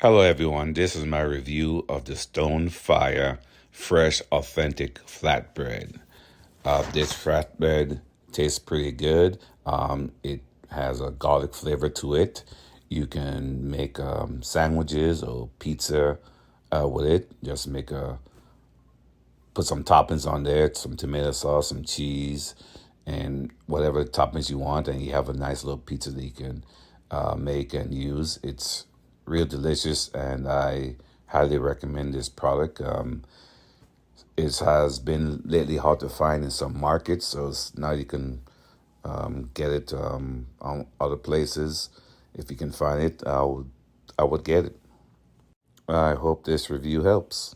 Hello, everyone. This is my review of the Stonefire Fresh Authentic Flatbread. This flatbread tastes pretty good. It has a garlic flavor to it. You can make sandwiches or pizza with it. Just put some toppings on there, some tomato sauce, some cheese, and whatever toppings you want, and you have a nice little pizza that you can make and use. It's real delicious, and I highly recommend this product. It has been lately hard to find in some markets, so now you can get it on other places. If you can find it, I would get it. I hope this review helps.